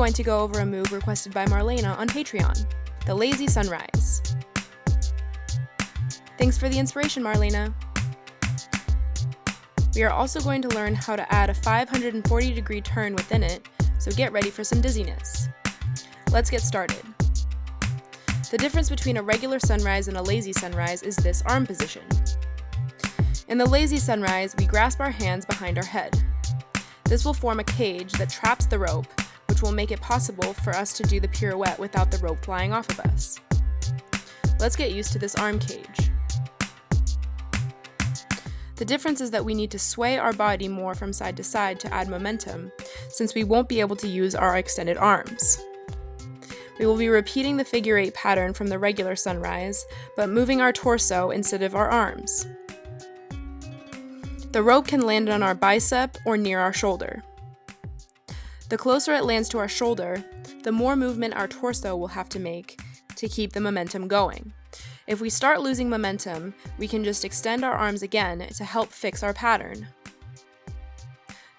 going to go over a move requested by Marlena on Patreon, the lazy sunrise. Thanks for the inspiration, Marlena. We are also going to learn how to add a 540-degree turn within it, so get ready for some dizziness. Let's get started. The difference between a regular sunrise and a lazy sunrise is this arm position. In the lazy sunrise, we grasp our hands behind our head. This will form a cage that traps the rope, which will make it possible for us to do the pirouette without the rope flying off of us. Let's get used to this arm cage. The difference is that we need to sway our body more from side to side to add momentum, since we won't be able to use our extended arms. We will be repeating the figure 8 pattern from the regular sunrise, but moving our torso instead of our arms. The rope can land on our bicep or near our shoulder. The closer it lands to our shoulder, the more movement our torso will have to make to keep the momentum going. If we start losing momentum, we can just extend our arms again to help fix our pattern.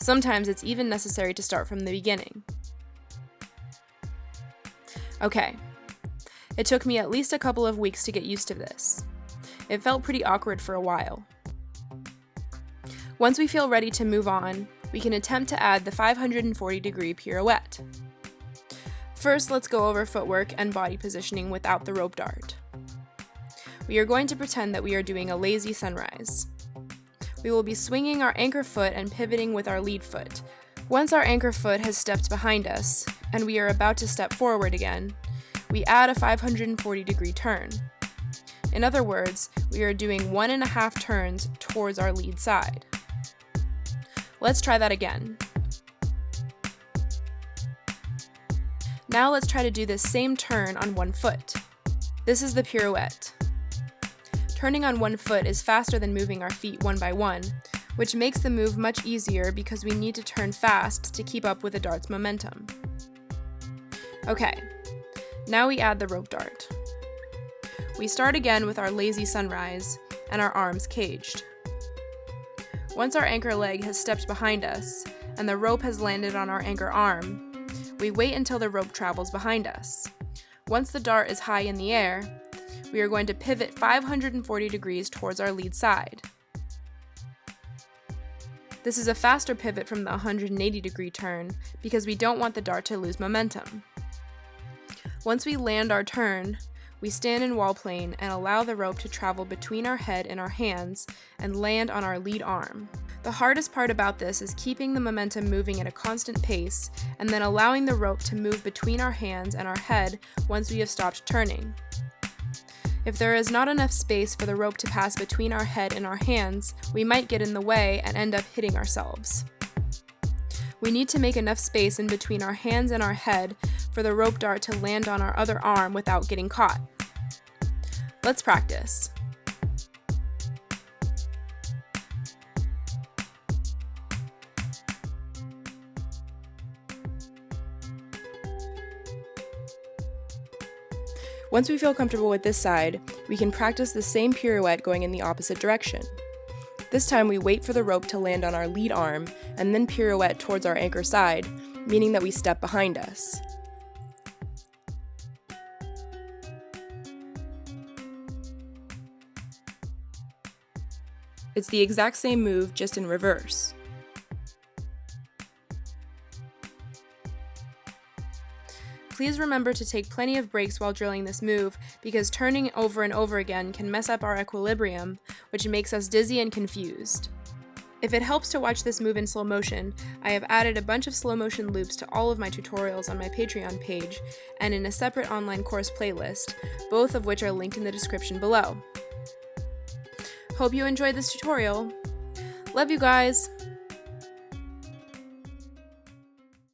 Sometimes it's even necessary to start from the beginning. Okay, it took me at least a couple of weeks to get used to this. It felt pretty awkward for a while. Once we feel ready to move on, we can attempt to add the 540-degree pirouette. First, let's go over footwork and body positioning without the rope dart. We are going to pretend that we are doing a lazy sunrise. We will be swinging our anchor foot and pivoting with our lead foot. Once our anchor foot has stepped behind us, and we are about to step forward again, we add a 540-degree turn. In other words, we are doing 1.5 turns towards our lead side. Let's try that again. Now let's try to do this same turn on one foot. This is the pirouette. Turning on one foot is faster than moving our feet one by one, which makes the move much easier because we need to turn fast to keep up with the dart's momentum. Okay, now we add the rope dart. We start again with our lazy sunrise and our arms caged. Once our anchor leg has stepped behind us and the rope has landed on our anchor arm, we wait until the rope travels behind us. Once the dart is high in the air, we are going to pivot 540 degrees towards our lead side. This is a faster pivot from the 180-degree turn because we don't want the dart to lose momentum. Once we land our turn, we stand in wall plane and allow the rope to travel between our head and our hands and land on our lead arm. The hardest part about this is keeping the momentum moving at a constant pace and then allowing the rope to move between our hands and our head once we have stopped turning. If there is not enough space for the rope to pass between our head and our hands, we might get in the way and end up hitting ourselves. We need to make enough space in between our hands and our head for the rope dart to land on our other arm without getting caught. Let's practice. Once we feel comfortable with this side, we can practice the same pirouette going in the opposite direction. This time we wait for the rope to land on our lead arm and then pirouette towards our anchor side, meaning that we step behind us. It's the exact same move, just in reverse. Please remember to take plenty of breaks while drilling this move because turning over and over again can mess up our equilibrium, which makes us dizzy and confused. If it helps to watch this move in slow motion, I have added a bunch of slow motion loops to all of my tutorials on my Patreon page and in a separate online course playlist, both of which are linked in the description below. Hope you enjoyed this tutorial. Love you guys!